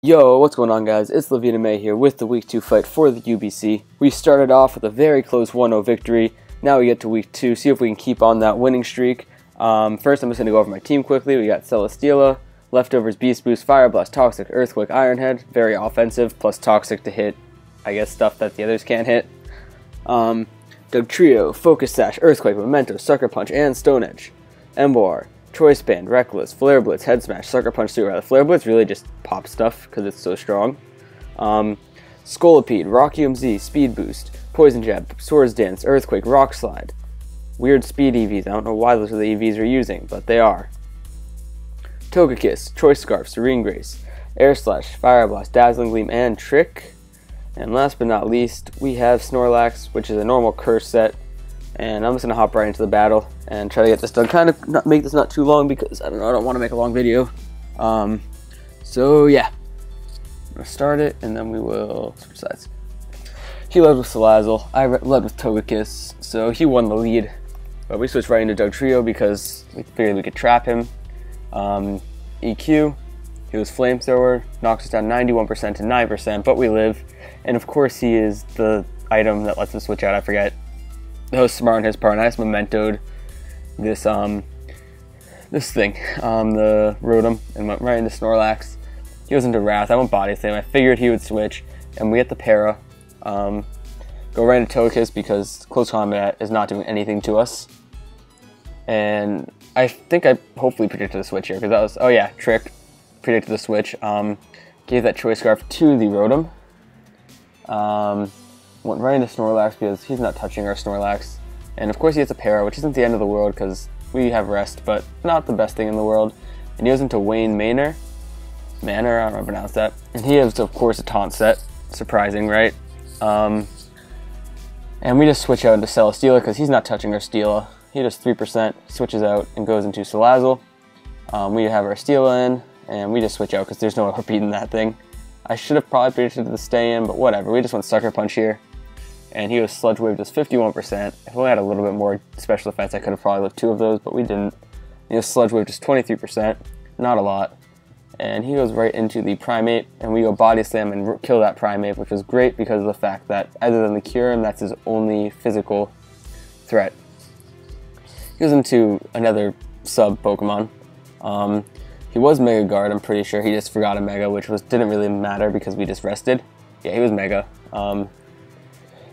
Yo, what's going on, guys? It's Levina May here with the Week 2 fight for the UBC. We started off with a very close 1-0 victory. Now we get to Week 2, see if we can keep on that winning streak. First, I'm just going to go over my team quickly. We got Celesteela, Leftovers, Beast Boost, Fire Blast, Toxic, Earthquake, Ironhead. Very offensive, plus Toxic to hit, I guess, stuff that the others can't hit. Dugtrio, Focus Sash, Earthquake, Memento, Sucker Punch, and Stone Edge. Emboar, Choice Band, Reckless, Flare Blitz, Head Smash, Sucker Punch, Super. The Flare Blitz really just pops stuff because it's so strong. Scolipede, Rock UMZ, Speed Boost, Poison Jab, Swords Dance, Earthquake, Rock Slide. Weird speed EVs. I don't know why those are the EVs we're using, but they are. Togekiss, Choice Scarf, Serene Grace, Air Slash, Fire Blast, Dazzling Gleam, and Trick. And last but not least, we have Snorlax, which is a normal curse set. And I'm just going to hop right into the battle and try to get this done. Kind of not make this not too long because I don't want to make a long video. So yeah, I'm going to start it and then we will switch sides. He led with Salazzle, I led with Togekiss, so he won the lead. But we switched right into Dugtrio because we figured we could trap him. EQ, he was Flamethrower, knocks us down 91% to 9%, but we live. And of course he is the item that lets us switch out, I forget. That was smart on his part. I just mementoed this this thing, the Rotom, and went right into Snorlax. He was into Wrath. I went Body Slam. I figured he would switch, and we get the Para. Go right into Togekiss because close combat is not doing anything to us. And I think I hopefully predicted the switch here because that was, oh yeah, Trick predicted the switch. Gave that Choice Scarf to the Rotom. Went right into Snorlax because he's not touching our Snorlax. And of course he gets a Para, which isn't the end of the world because we have Rest, but not the best thing in the world. And he goes into Wayne Manor. I don't know how to pronounce that. And he has, of course, a taunt set. Surprising, right? And we just switch out into Celesteela because he's not touching our Steela. He does 3%, switches out, and goes into Salazzle. We have our Steela in, and we just switch out because there's no other beating that thing. I should have probably predicted the stay in, but whatever. We just went Sucker Punch here. And he was Sludge Wave, just 51%. If we only had a little bit more special defense, I could have probably lived 2 of those, but we didn't. He was Sludge Wave, just 23%. Not a lot. And he goes right into the Primeape, and we go Body Slam and kill that Primeape, which was great because of the fact that, other than the Kyurem, that's his only physical threat. He goes into another sub-Pokemon. He was Mega Guard, I'm pretty sure. He just forgot a Mega, which didn't really matter because we just rested. Yeah, he was Mega.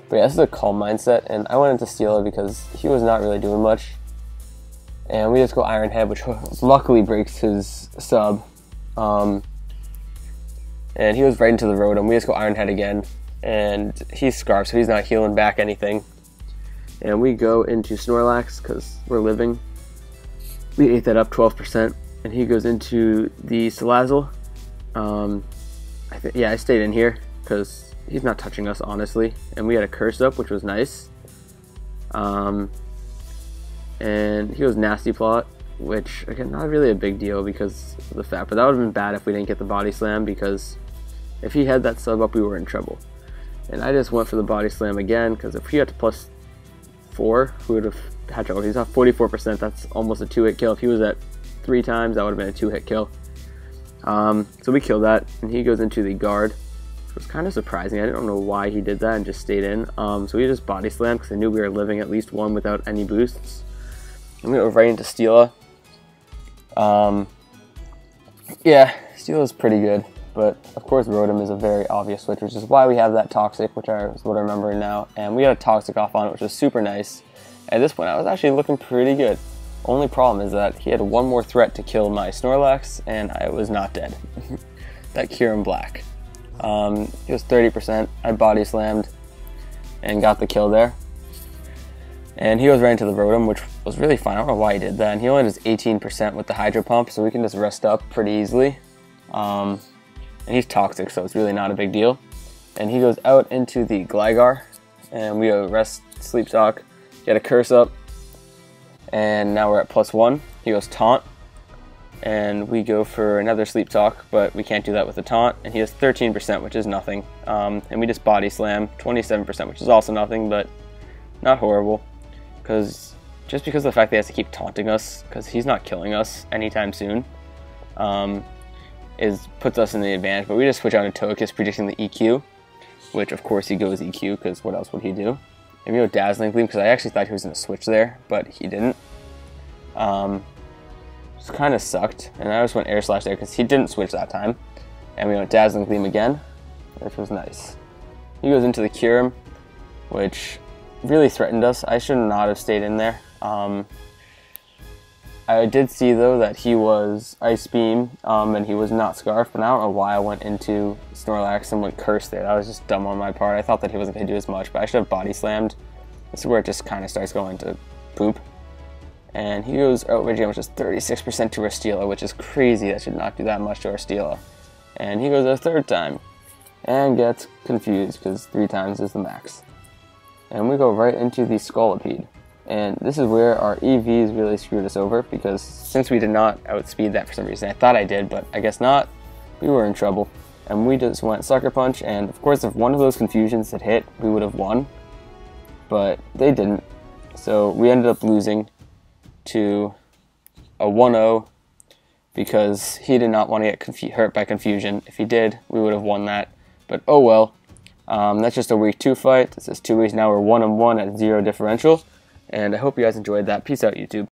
But yeah, this is a Calm Mindset, and I went into Steela because he was not really doing much. And we just go Iron Head, which luckily breaks his sub. And he was right into the Rotom. We just go Iron Head again, and he's Scarf, so he's not healing back anything. And we go into Snorlax because we're living. We ate that up 12%, and he goes into the Salazzle. I stayed in here because he's not touching us, honestly. And we had a Curse up, which was nice. And he was Nasty Plot, which, again, not really a big deal because of the fact. But that would have been bad if we didn't get the Body Slam because if he had that sub up, we were in trouble. And I just went for the Body Slam again because if he had to +4, we would have had trouble. He's at 44%. That's almost a 2-hit kill. If he was at 3 times, that would have been a 2-hit kill. So we kill that, and he goes into the Guard. It was kind of surprising. I don't know why he did that and just stayed in. So we just Body Slam because I knew we were living at least 1 without any boosts. And we go right into Steela. Yeah, Steela's pretty good, but of course Rotom is a very obvious switch, which is why we have that Toxic, which is what I remember now. And we had a Toxic off on it, which was super nice. At this point, I was actually looking pretty good. Only problem is that he had 1 more threat to kill my Snorlax, and I was not dead. That Kyurem Black. He was 30%. I Body Slammed and got the kill there. And he goes right into the Rotom, which was really fine. I don't know why he did that. And he only does 18% with the Hydro Pump, so we can just rest up pretty easily. And he's Toxic, so it's really not a big deal. And he goes out into the Gligar, and we go Rest, Sleep Talk, get a Curse up, and now we're at +1. He goes Taunt, and we go for another Sleep Talk, but we can't do that with the Taunt, and he has 13%, which is nothing. And we just Body Slam, 27%, which is also nothing, but not horrible. Just because of the fact that he has to keep taunting us, because he's not killing us anytime soon. puts us in the advantage, but we just switch out to Togekiss, predicting the EQ, which of course he goes EQ, because what else would he do? Maybe go Dazzling Gleam, because I actually thought he was going to switch there, but he didn't. Just kind of sucked, and I just went Air Slash there, because he didn't switch that time. And we went Dazzling Gleam again, which was nice. He goes into the Kyurem, which really threatened us. I should not have stayed in there. I did see though that he was Ice Beam, and he was not Scarf, but I don't know why I went into Snorlax and went Curse there. That was just dumb on my part. I thought that he wasn't going to do as much, but I should have Body Slammed. This is where it just kind of starts going to poop. And he goes Outrage, which is 36% to our Steela, which is crazy. That should not do that much to our Steela. And he goes a third time and gets confused because 3 times is the max. And we go right into the Scolipede. And this is where our EVs really screwed us over, because since we did not outspeed that for some reason, I thought I did, but I guess not, we were in trouble. And we just went Sucker Punch, and of course if one of those confusions had hit, we would have won. But they didn't. So we ended up losing to a 1-0 because he did not want to get hurt by confusion. If he did, we would have won that. But oh well. That's just a week 2 fight. This is 2 weeks now. We're 1-1 at 0 differential. And I hope you guys enjoyed that. Peace out, YouTube.